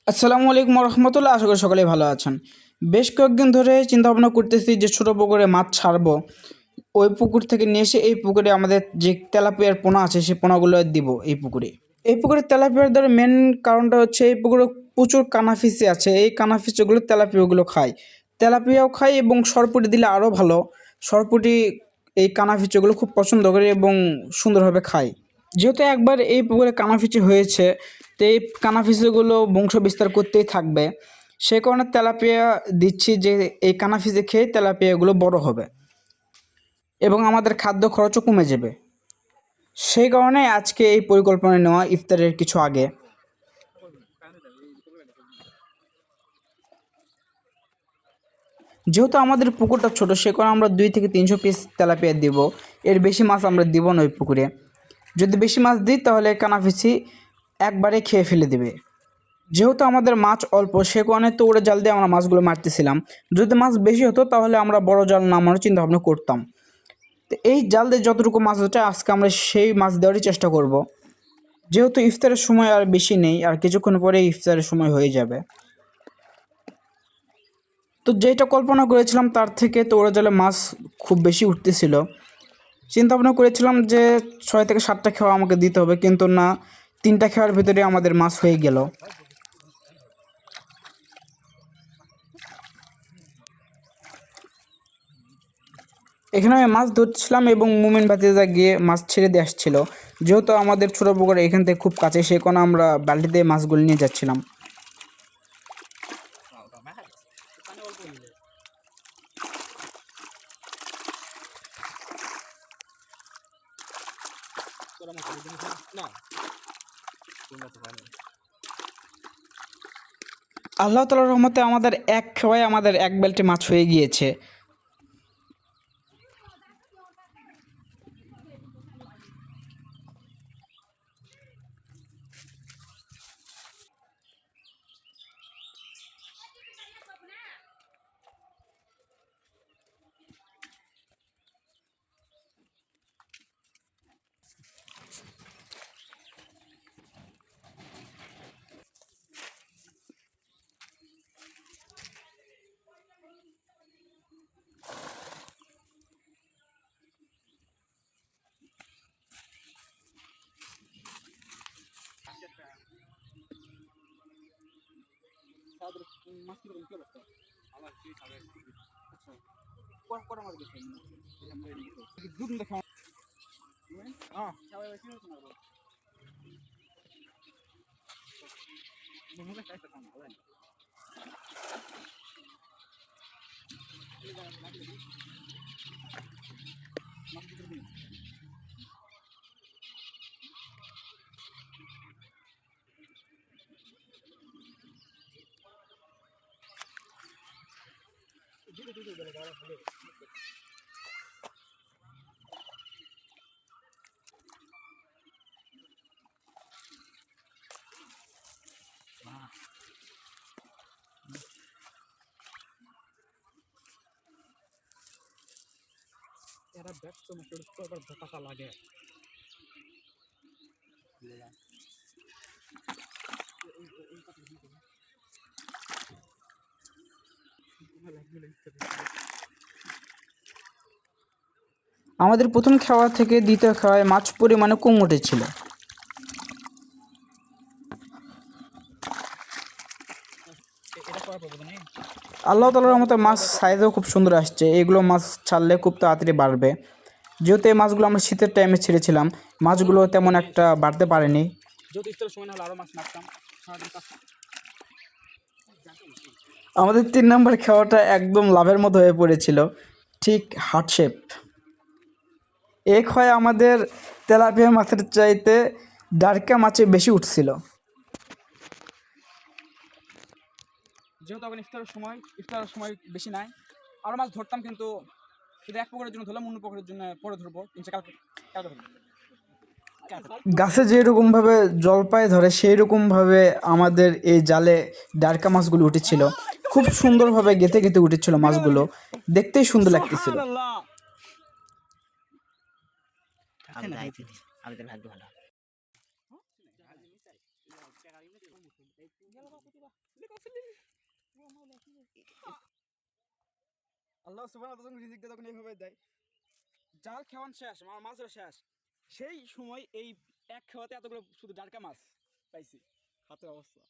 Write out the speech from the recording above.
আসসালামু আলাইকুম রহমতুল্লাহ। আশা করি সকলেই ভালো আছেন। বেশ কয়েকদিন ধরে চিন্তাভাবনা করতেছি যে ছোটো পুকুরে মাছ ছাড়বো। ওই পুকুর থেকে নিয়ে এসে এই পুকুরে আমাদের যে তেলাপিয়ার পোনা আছে সেই পোনাগুলো দিব এই পুকুরে। এই পুকুরে তেলাপিয়ার দ্বারা মেন কারণটা হচ্ছে এই পুকুরে প্রচুর কানাফিসি আছে। এই কানাফিসিগুলো তেলাপিয়াগুলো খায়, তেলাপিয়াও খায় এবং সরপুঁটি দিলে আরও ভালো। সরপুঁটি এই কানাফিসিগুলো খুব পছন্দ করে এবং সুন্দরভাবে খায়। যেহেতু একবার এই পুকুরে কানাফিসি হয়েছে, তো এই কানাফিসিগুলো বংশ বিস্তার করতেই থাকবে। সে কারণে তেলাপিয়া দিচ্ছি যে এই কানাফিসি খেয়ে তেলাপিয়াগুলো বড় হবে এবং আমাদের খাদ্য খরচও কমে যাবে। সেই কারণে আজকে এই পরিকল্পনা নেওয়া ইফতারের কিছু আগে। যেহেতু আমাদের পুকুরটা ছোট, সে কারণে আমরা 2 থেকে 300 পিস তেলাপিয়া দিব। এর বেশি মাছ আমরা দিব না ওই পুকুরে। যদি বেশি মাছ দিই তাহলে কানাফিসি একবারে খেয়ে ফেলে দেবে। যেহেতু আমাদের মাছ অল্প, সে কারণে তো ওরা জাল দিয়ে আমরা মাছগুলো মারতেছিলাম। যদি মাছ বেশি হতো তাহলে আমরা বড় জাল নামানোর চিন্তা ভাবনা করতাম। তো এই জাল দিয়ে যতটুকু মাছ হচ্ছে আজকে আমরা সেই মাছ দেওয়ারই চেষ্টা করব। যেহেতু ইফতারের সময় আর বেশি নেই, আর কিছুক্ষণ পরে ইফতারের সময় হয়ে যাবে। তো যেটা কল্পনা করেছিলাম তার থেকে তো ওরা জালে মাছ খুব বেশি উঠতেছিল। চিন্তা ভাবনা করেছিলাম যে 6 থেকে 7টা খেওয়া আমাকে দিতে হবে, কিন্তু না, 3টা খেওয়ার ভিতরে আমাদের মাছ হয়ে গেল। এখানে আমি মাছ ধরছিলাম এবং মুমিন ভাতিজা গিয়ে মাছ ছেড়ে দিয়ে আসছিল। যেহেতু আমাদের ছোটো পুকুর এখান থেকে খুব কাছে, সে কারণে আমরা বালতিতে মাছগুলো নিয়ে যাচ্ছিলাম। আল্লাহ তাআলার রহমতে আমাদের এক খেওয়ায় আমাদের এক বেল্টে মাছ হয়ে গিয়েছে। এরা ব্যস্ত মাছের আবার টাকা লাগে। আমাদের প্রথম খাওয়া থেকে দ্বিতীয় খাওয়ায় মাছ পরিমাণে কম উঠেছিল। আল্লাহ তাআলার রহমতে মাছ সাইজও খুব সুন্দর আসছে। এগুলো মাছ ছাড়লে খুব তাড়াতাড়ি বাড়বে। যেহেতু এই মাছগুলো আমরা শীতের টাইমে ছেড়েছিলাম, মাছগুলো তেমন একটা বাড়তে পারেনি। আমাদের 3 নম্বর খাওয়াটা একদম লাভের মতো হয়ে পড়েছিল, ঠিক হার্ট শেপ। এক হয় আমাদের তেলাপিয়া মাছের চাইতে ডারকা মাছে বেশি উঠছিল। যেহেতু এখন ইফতারের সময় বেশি নাই, আরও মাছ ধরতাম, কিন্তু শুধু এক পুকুরের জন্য ধরলাম, অন্য পুকুরের জন্য পরে ধরবো, কালকে ধরবো। গাছে যেরকমভাবে জলপাই ধরে সেই রকমভাবে আমাদের এই জালে ডারকা মাছগুলো উঠেছিল। খুব সুন্দরভাবে গেঁথে গেঁথে উঠেছিল মাছগুলো, দেখতেই সুন্দর লাগতেছিল। আল্লাহ সুবহানাহু ওয়া তাআলা রিজিক যখন এইভাবে দেয়, জাল খাওয়ান শেষ, আমার মাছও শেষ, সেই সময় এই এক খাওয়াতে এতগুলো শুধু ডারকা মাছ পাইছি, হাতের অবস্থা।